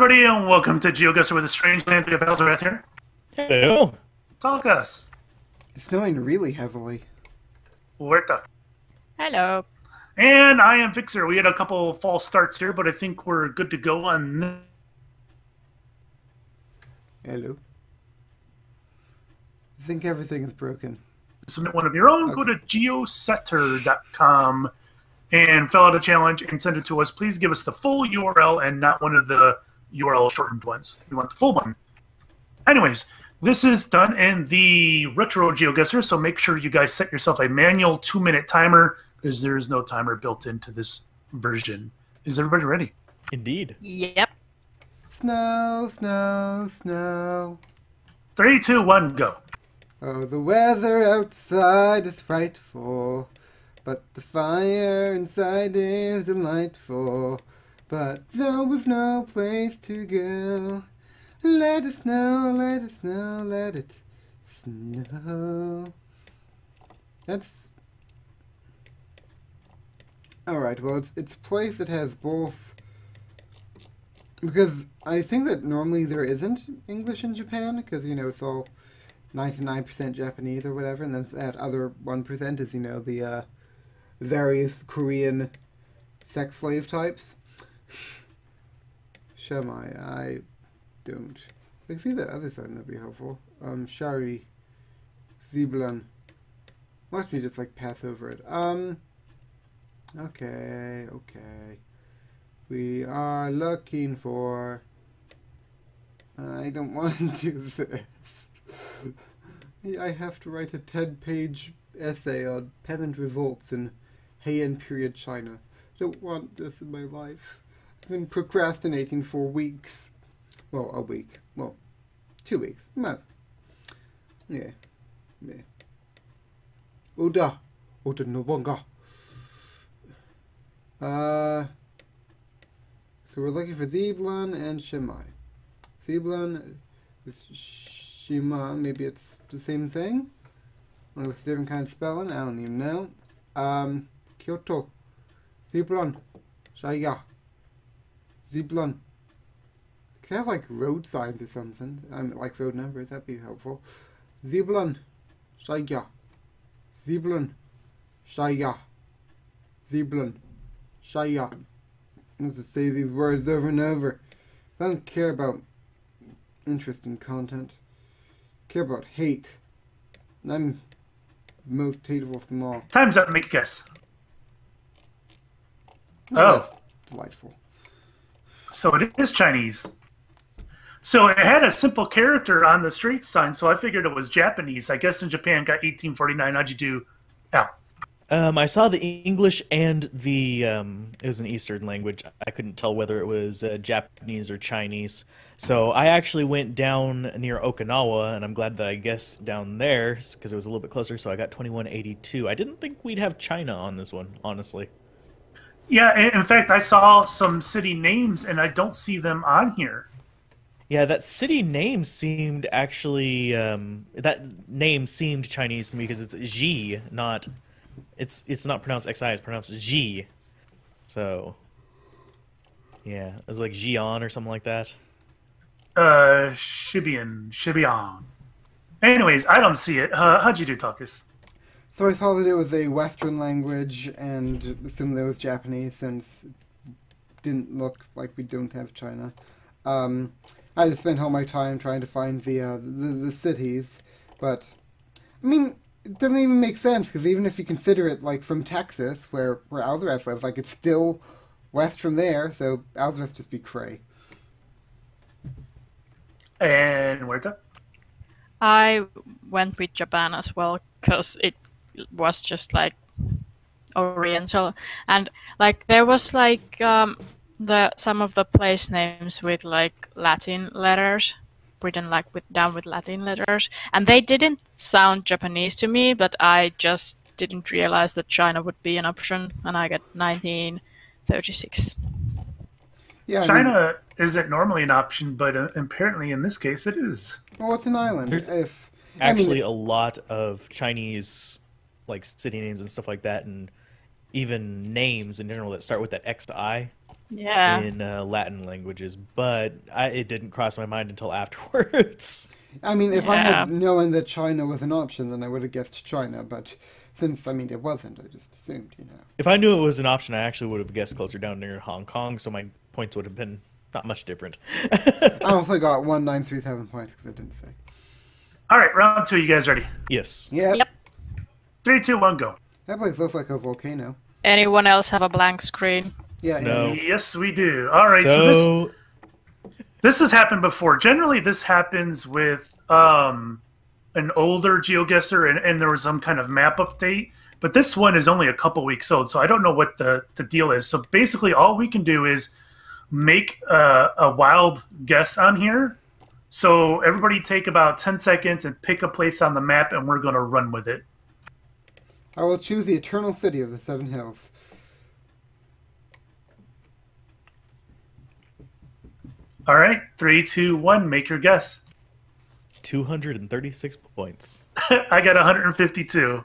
everybody, and welcome to Geoguessr with a strange land. We have Elzarath here. Hello. Talk us. It's snowing really heavily. Huerta. Hello. And I am Fixer. We had a couple false starts here, but I think we're good to go on this. Hello. I think everything is broken. Submit one of your own. Okay. Go to geoguessr.com and fill out a challenge and send it to us. Please give us the full URL and not one of the URL shortened ones. We want the full one. Anyways, this is done in the Retro Geoguessr, so make sure you guys set yourself a manual 2-minute timer because there is no timer built into this version. Is everybody ready? Indeed. Yep. Snow, snow, snow. 3, 2, 1, go. Oh, the weather outside is frightful, but the fire inside is delightful. But though we've no place to go, let it snow, let it snow, let it snow. That's... Alright, well, it's a place that has both... Because I think that normally there isn't English in Japan, because, you know, it's all 99% Japanese or whatever, and then that other 1% is, you know, the various Korean sex slave types. Shamai, I don't. If I can see that other side, that'd be helpful. Shari, Ziblan. Watch me just, like, pass over it. Okay. We are looking for... I don't want to do this. I have to write a 10-page essay on peasant revolts in Heian period China. I don't want this in my life. I've been procrastinating for weeks. Well, a week. Well, 2 weeks. Yeah. Oda Nobanga. So we're looking for Zebulon and Shimai. Zebulon is Shima, maybe it's the same thing? Or with a different kind of spelling? I don't even know. Kyoto. Zebulon. Shaya. Zebulon. Could they have like road signs or something? Like road numbers, that'd be helpful. Zebulon. Shaya. Zebulon. Shaya. Zebulon. Shaya. I have to say these words over and over. I don't care about interesting content. I care about hate. And I'm the most hateful of them all. Time's up. Make a guess. Oh, Oh. that's delightful. So it is Chinese. So it had a simple character on the street sign, so I figured it was Japanese. I guess in Japan got 1849. How'd you do? Al? I saw the English and the, it was an Eastern language. I couldn't tell whether it was Japanese or Chinese. So I actually went down near Okinawa, and I'm glad that I guessed down there, because it was a little bit closer, so I got 2182. I didn't think we'd have China on this one, honestly. Yeah, in fact, I saw some city names, and I don't see them on here. Yeah, that city name seemed actually, that name seemed Chinese to me, because it's Xi, not... It's not pronounced XI, it's pronounced G. So, yeah, it was like Xi'an or something like that. Shibian. Anyways, I don't see it. How'd you do, Talkus? So I saw that it was a Western language and assumed that it was Japanese since it didn't look like we don't have China. I just spent all my time trying to find the cities, but I mean, it doesn't even make sense because even if you consider it like from Texas, where Alvarez lives, like it's still west from there, so Alvarez just be cray. And Huerta? I went with Japan as well because it was just like Oriental, and like there was like some of the place names with like Latin letters written like down with Latin letters, and they didn't sound Japanese to me, but I just didn't realize that China would be an option, and I got 1936. Yeah, China isn't normally an option, but apparently in this case it is. Well, it's an island. There's actually a lot of Chinese like city names and stuff like that, and even names in general that start with that XI. Yeah. in Latin languages, but it didn't cross my mind until afterwards. I mean, if I Yeah. had known that China was an option, then I would have guessed China. But since, I mean, it wasn't, I just assumed, you know. If I knew it was an option, I actually would have guessed closer down near Hong Kong, so my points would have been not much different. I also got 1937 points because I didn't say. All right, round 2. You guys ready? Yes. Yeah. Yep. 3, 2, 1, go. That place looks like a volcano. Anyone else have a blank screen? Yeah. Snow. Yes, we do. All right, so So, this has happened before. Generally, this happens with an older GeoGuessr, and there was some kind of map update. But this one is only a couple weeks old, so I don't know what the deal is. So basically, all we can do is make a wild guess on here. So everybody take about 10 seconds and pick a place on the map, and we're going to run with it. I will choose the eternal city of the Seven Hills. All right, 3, 2, 1, make your guess. 236 points. I got 152.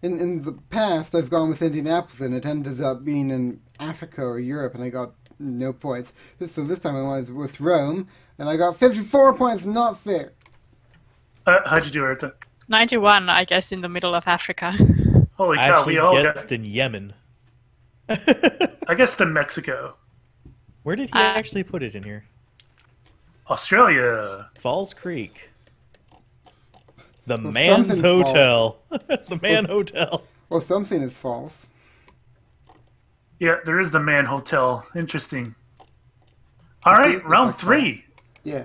In the past, I've gone with Indianapolis, and it ended up being in Africa or Europe, and I got no points. So this time I went with Rome, and I got 54 points. Not fair. How'd you do, Erta? 91, I guess, in the middle of Africa. Holy I cow, actually we all guessed got... in Yemen. I guess in Mexico. Where did he actually put it in here? Australia. Falls Creek. The Well, Man's something's Hotel. The Man Hotel. Well, something is false. Yeah, there is the Man Hotel. Interesting. All right, It's round like 3. Yeah.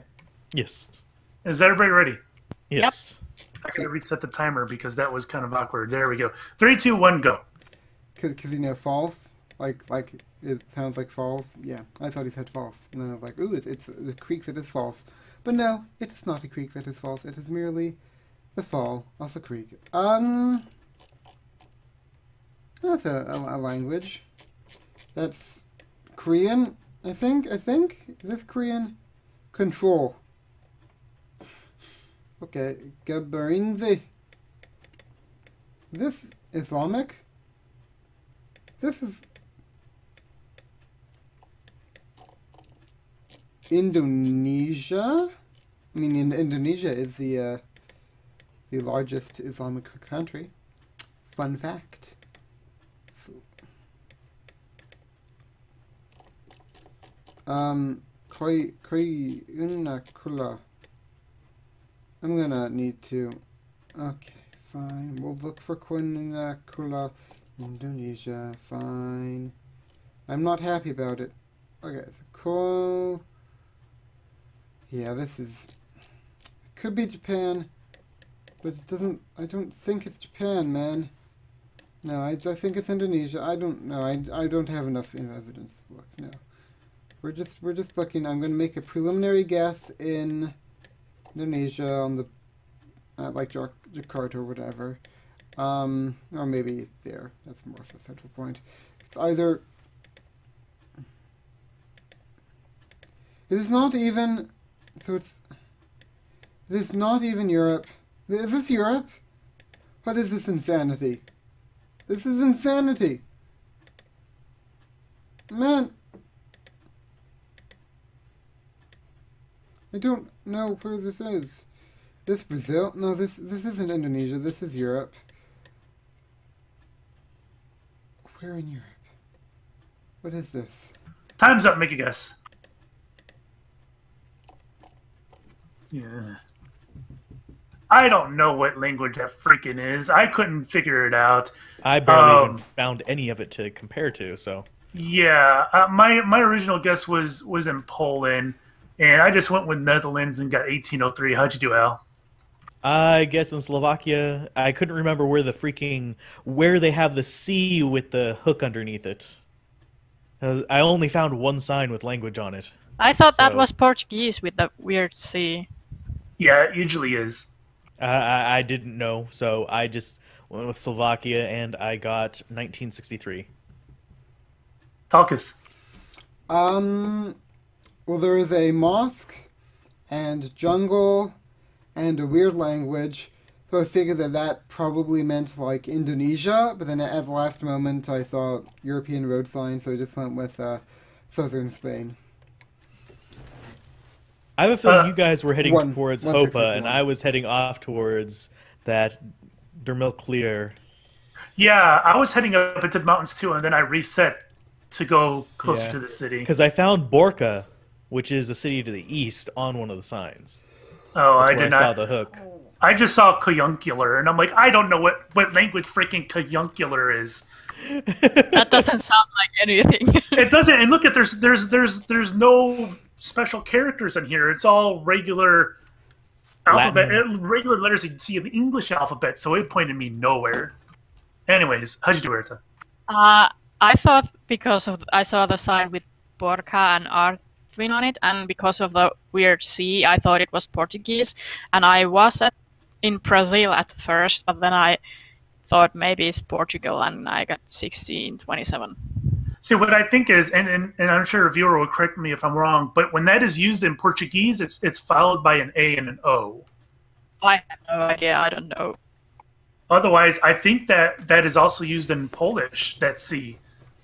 Yes. Is everybody ready? Yes. I gotta reset the timer because that was kind of awkward. There we go. 3, 2, 1, go. Because you know, false. Like it sounds like false. Yeah, I thought he said false, and then I was like, ooh, it's the creek that is false. But no, it is not a creek that is false. It is merely the fall of a creek. That's a language. That's Korean, I think. Is this Korean? Control. Okay, Gabarinzi. This Islamic? This is Indonesia. I mean, Indonesia is the largest Islamic country. Fun fact. Kula. I'm gonna need to. Okay, fine. We'll look for Kula, Indonesia. Fine. I'm not happy about it. Okay, so cool. Yeah, this is. It could be Japan, but it doesn't. I don't think it's Japan, man. No, I think it's Indonesia. I don't know. I don't have enough evidence to look. No, we're just looking. I'm going to make a preliminary guess in Indonesia on the like Jakarta or whatever, or maybe there. That's more of a central point. It's either. It is not even. So it's. This is not even Europe. Is this Europe? What is this insanity? This is insanity. Man. I don't know where this is. This Brazil? No, this isn't Indonesia. This is Europe. Where in Europe? What is this? Time's up. Make a guess. Yeah. I don't know what language that freaking is. I couldn't figure it out. I barely even found any of it to compare to, so. Yeah, my original guess was in Poland, and I just went with Netherlands and got 1803. How'd you do, Al? I guess in Slovakia, I couldn't remember where they have the C with the hook underneath it. I only found one sign with language on it. I thought that So- was Portuguese with the weird C. Yeah, it usually is. I didn't know, so I just went with Slovakia, and I got 1963. Talkus. Well, there is a mosque and jungle and a weird language So I figured that probably meant like Indonesia, but then at the last moment I saw European road signs, so I just went with southern Spain. I have a feeling you guys were heading towards Hopa, 161. and I was heading off towards that Dermilclear. Yeah, I was heading up into the mountains too, and then I reset to go closer to the city. Because I found Borca, which is a city to the east, on one of the signs. Oh, That's I where did I saw not. the hook. I just saw Cayuncular, and I'm like, I don't know what language freaking Cayuncular is. That doesn't sound like anything. It doesn't. And look at there's no special characters in here. It's all regular alphabet, regular letters you can see in the English alphabet. So it pointed me nowhere. Anyways, how'd you do, Erta? I thought because of I saw the sign with Borca and Artvin on it, and because of the weird C, I thought it was Portuguese. And I was in Brazil at first, but then I thought maybe it's Portugal, and I got 1627. See, what I think is, and I'm sure a viewer will correct me if I'm wrong, but when that is used in Portuguese, it's followed by an A and an O. I have no idea. I don't know. Otherwise, I think that is also used in Polish, that C,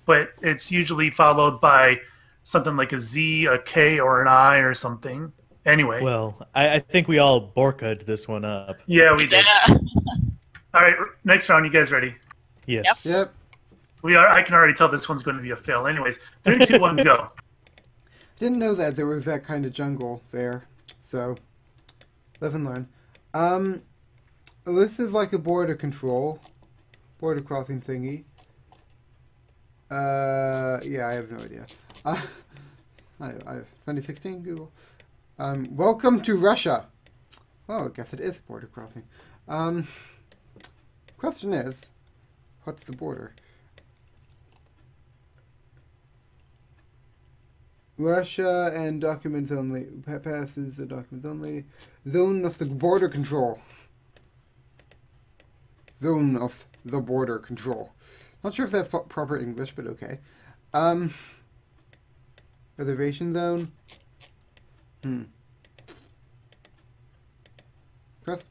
but it's usually followed by something like a Z, a K, or an I or something. Anyway. Well, I think we all Borca'd this one up. Yeah, we did. Yeah. All right, next round. You guys ready? Yes. Yep. We are. I can already tell this one's going to be a fail. Anyways, 3, 2, 1, go. Didn't know that there was that kind of jungle there, so live and learn. This is like a border crossing thingy. Yeah, I have no idea. I have 2016 Google. Welcome to Russia. Oh, I guess it is border crossing. Question is, what's the border? Russia and documents only. Passes the documents only. Zone of the border control. Zone of the border control. Not sure if that's proper English, but okay. Reservation zone. I'm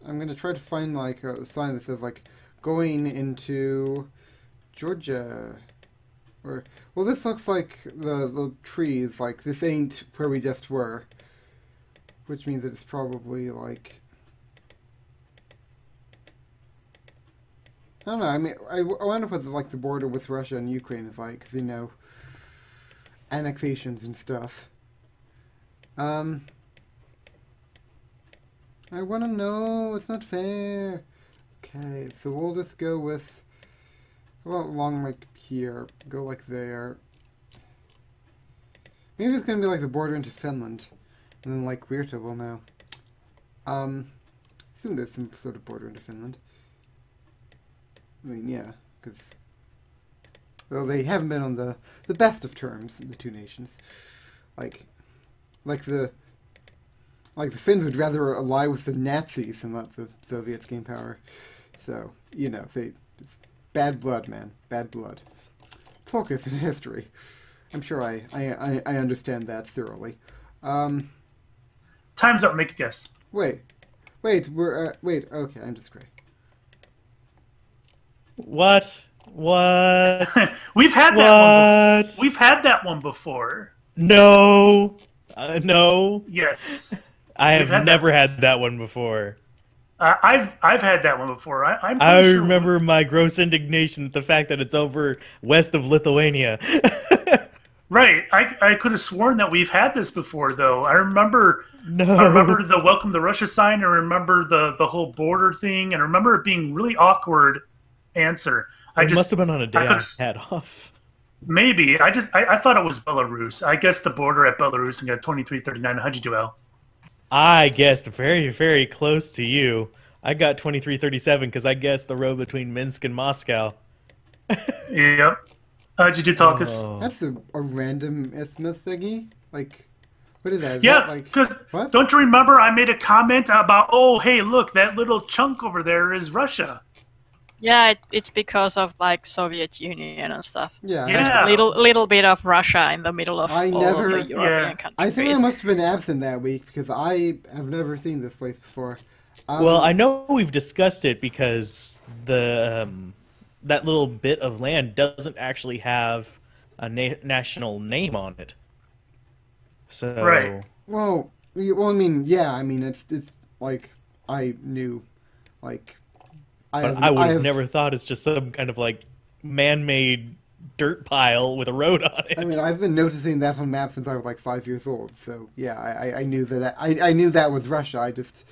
gonna try to find like a sign that says like going into Georgia. Or, well, this looks like the trees, like, this ain't where we just were. Which means that it's probably, like... I don't know, I mean, I wonder what, like, the border with Russia and Ukraine is like, because, you know, annexations and stuff. I want to know, it's not fair. Okay, so we'll just go with... Well, along like here, go like there. Maybe it's gonna be like the border into Finland, and then like Virta will know. Assume there's some sort of border into Finland. I mean, yeah, because well, they haven't been on the best of terms, the two nations. Like the Finns would rather ally with the Nazis than let the Soviets gain power. So you know bad blood, man. Bad blood. Focus in history. I'm sure I understand that thoroughly. Time's up. Make a guess. Wait, okay, I'm just great. What? We've had that one before. We've had that one before. No. No. Yes. I have never had that one before. I've had that one before. I remember my gross indignation at the fact that it's over west of Lithuania. Right. I could have sworn that we've had this before, though. I remember the Welcome to Russia sign. I remember the whole border thing. And I remember it being really awkward answer. It must have been on a day I had off. Maybe. I thought it was Belarus. I guessed the border at Belarus and got 2339. How'd you do, Al? I guessed very, very close to you. I got 2337 because I guessed the road between Minsk and Moscow. Yep. How'd you do, Talkus? Oh. That's a random isthmus thingy? Like, what is that? Is yeah, because like, don't you remember I made a comment about, oh, hey, look, that little chunk over there is Russia. Yeah, it's because of like Soviet Union and stuff. Yeah, there's a little bit of Russia in the middle of all of the European countries. I think I must have been absent that week because I have never seen this place before. Well, I know we've discussed it because the that little bit of land doesn't actually have a national name on it. So, Right. Well, I mean, yeah, I mean, it's like I knew, like but I would have never thought it's just some kind of like man-made dirt pile with a road on it. I mean, I've been noticing that on maps since I was like 5 years old. So yeah, I knew I knew that was Russia. I just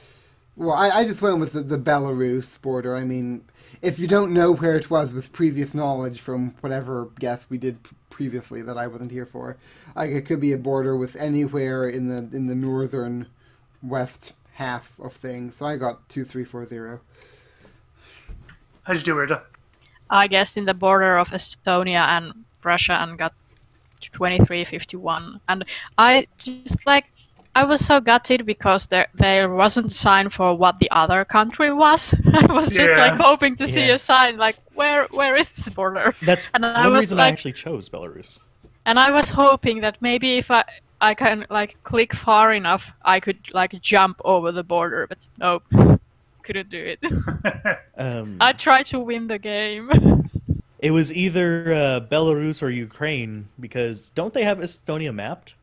went with the Belarus border. I mean, if you don't know where it was with previous knowledge from whatever guess we did previously that I wasn't here for, like it could be a border with anywhere in the northern west half of things. So I got 2340. How'd you do, Rita? I guessed in the border of Estonia and Russia and got 2351. And I just I was so gutted because there wasn't a sign for what the other country was. I was just hoping to see a sign like where is this border? That's and one reason I actually chose Belarus. And I was hoping that maybe if I can click far enough, I could jump over the border, but nope, couldn't do it. I tried to win the game. It was either Belarus or Ukraine because don't they have Estonia mapped?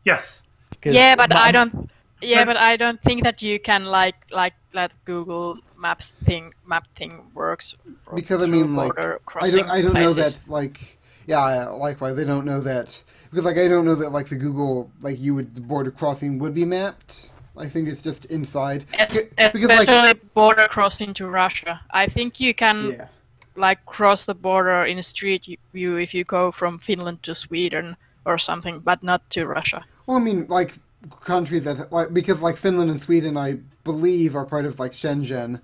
Yes. Yeah, but I don't. Yeah, but I don't think that you can like that Google Maps map thing works. Because I mean, like, I don't know that likewise they don't know that because I don't know that the Google the border crossing would be mapped. I think it's just inside. Especially border crossing to Russia. I think you can cross the border in street view if you go from Finland to Sweden or something, but not to Russia. Well, I mean, countries that because Finland and Sweden, I believe, are part of Shenzhen.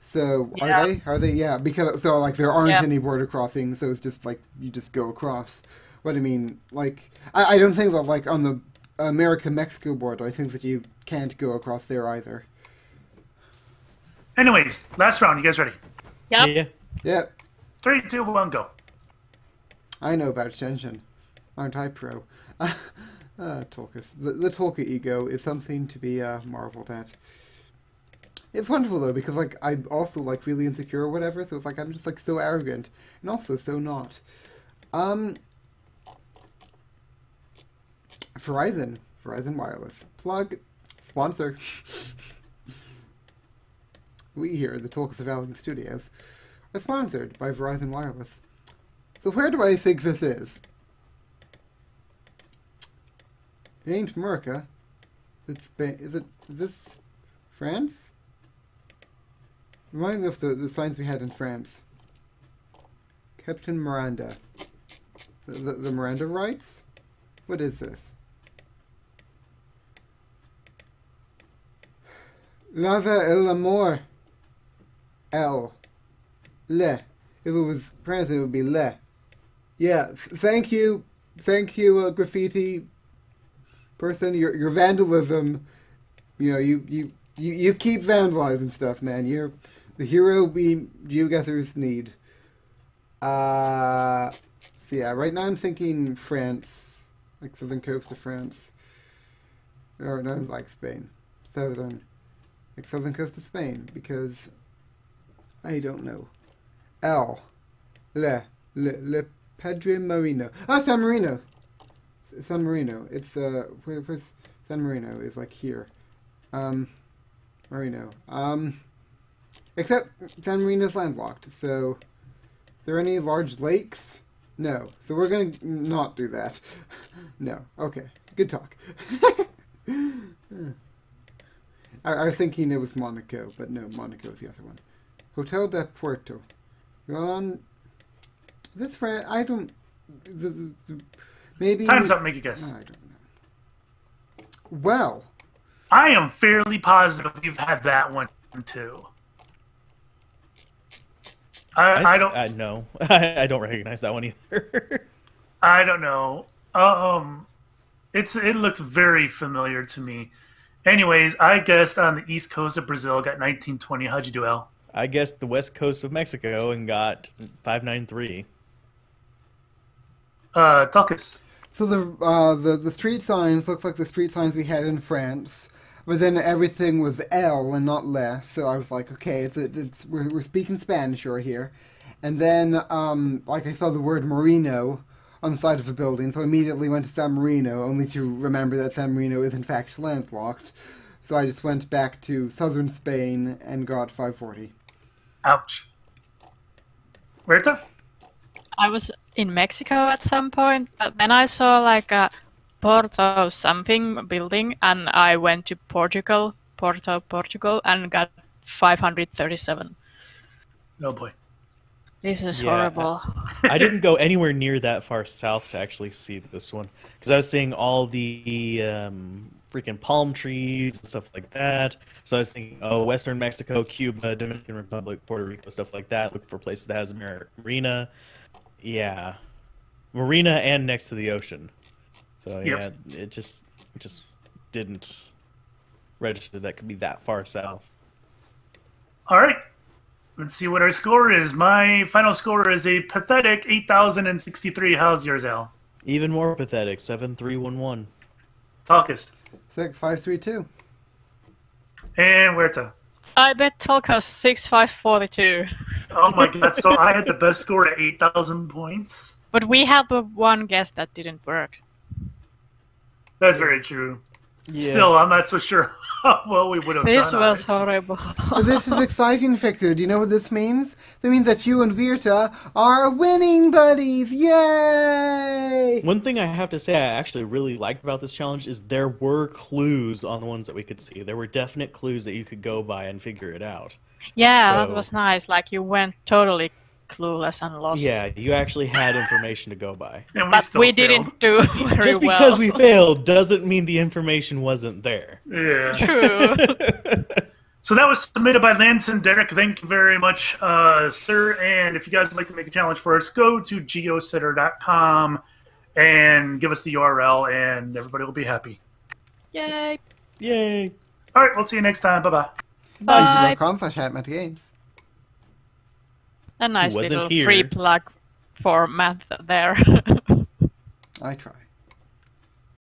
So are they? Yeah, because there aren't any border crossings, so it's just you just go across. But I mean, I don't think that on the America-Mexico border, I think that you can't go across there either. Anyways, last round. You guys ready? Yep. Yeah. 3, 2, 1, go. I know about Shenzhen. Aren't I pro? Tolkis. The Tolkien ego is something to be marveled at. It's wonderful though because I'm also really insecure or whatever, so it's I'm just so arrogant and also so not. Verizon Wireless plug sponsor. We here at the Tolkis of Alvin Studios are sponsored by Verizon Wireless. So where do I think this is? It ain't America. It's Spain. Is this France? Remind me of the signs we had in France. Captain Miranda. The Miranda rights? What is this? Lava el amor. L. Le. If it was France, it would be le. Yeah, thank you, graffiti person. Your vandalism, you keep vandalizing stuff, man. You're the hero we geoguessers need. So yeah, right now I'm thinking France, southern coast of France, or not Spain, southern coast of Spain, because I don't know. L, le Padre Marino. Ah, San Marino. San Marino. It's where's San Marino? Is here. Marino. Except San Marino's landlocked. So, there any large lakes? No. So we're gonna not do that. No. Okay. Good talk. I was thinking it was Monaco, but no, Monaco is the other one. Hotel de Puerto. Ron. This friend, I don't. Maybe. Time's up. Make a guess. I don't know. Well, I am fairly positive you've had that one too. I don't. No, I don't recognize that one either. I don't know. It looked very familiar to me. Anyways, I guessed on the east coast of Brazil, got 1920. How'd you do, Al? I guessed the west coast of Mexico and got 593. Tulkus. So the street signs look like the street signs we had in France. but then everything was L and not le, so I was like, okay, we're speaking Spanish over here. And then, like, I saw the word Marino on the side of the building, so I immediately went to San Marino, only to remember that San Marino is in fact landlocked. So I just went back to southern Spain and got 540. Ouch. Huerta? I was in Mexico at some point, but then I saw like a Porto something building, and I went to Portugal, Portugal, and got 537. Oh boy. This is Yeah. horrible. I didn't go anywhere near that far south to actually see this one because I was seeing all the freaking palm trees and stuff like that. So I was thinking, oh, Western Mexico, Cuba, Dominican Republic, Puerto Rico, stuff like that. Look for places that has a marina. Yeah, marina and next to the ocean. So yeah, it just didn't register that could be that far south. All right. Let's see what our score is. My final score is a pathetic 8,063. How's yours, Al? Even more pathetic, 7,311. Talkus. 6,532. And Huerta. I bet Tolkos 6,542. Oh my god, so I had the best score at 8,000 points? But we had the one guess that didn't work. That's very true. Yeah. Still, I'm not so sure how well we would have This done was on it. horrible. But this is exciting, Victor. Do you know what this means? That means that you and Virta are winning buddies! Yay! One thing I have to say I actually really liked about this challenge is there were clues on the ones that we could see. There were definite clues that you could go by and figure it out. Yeah, So- that was nice. Like, you went totally clueless and lost. Yeah, you actually had information to go by. And But still we failed. didn't do very Just well. because we failed doesn't mean the information wasn't there. Yeah. True. So that was submitted by Lance and Derek. Thank you very much, sir. And if you guys would like to make a challenge for us, go to geoguessr.com and give us the URL, and everybody will be happy. Yay. Yay! All right, we'll see you next time. Bye-bye. Bye. YouTube.com/@MattGames. A nice Wasn't little here. free plug for math there. I try.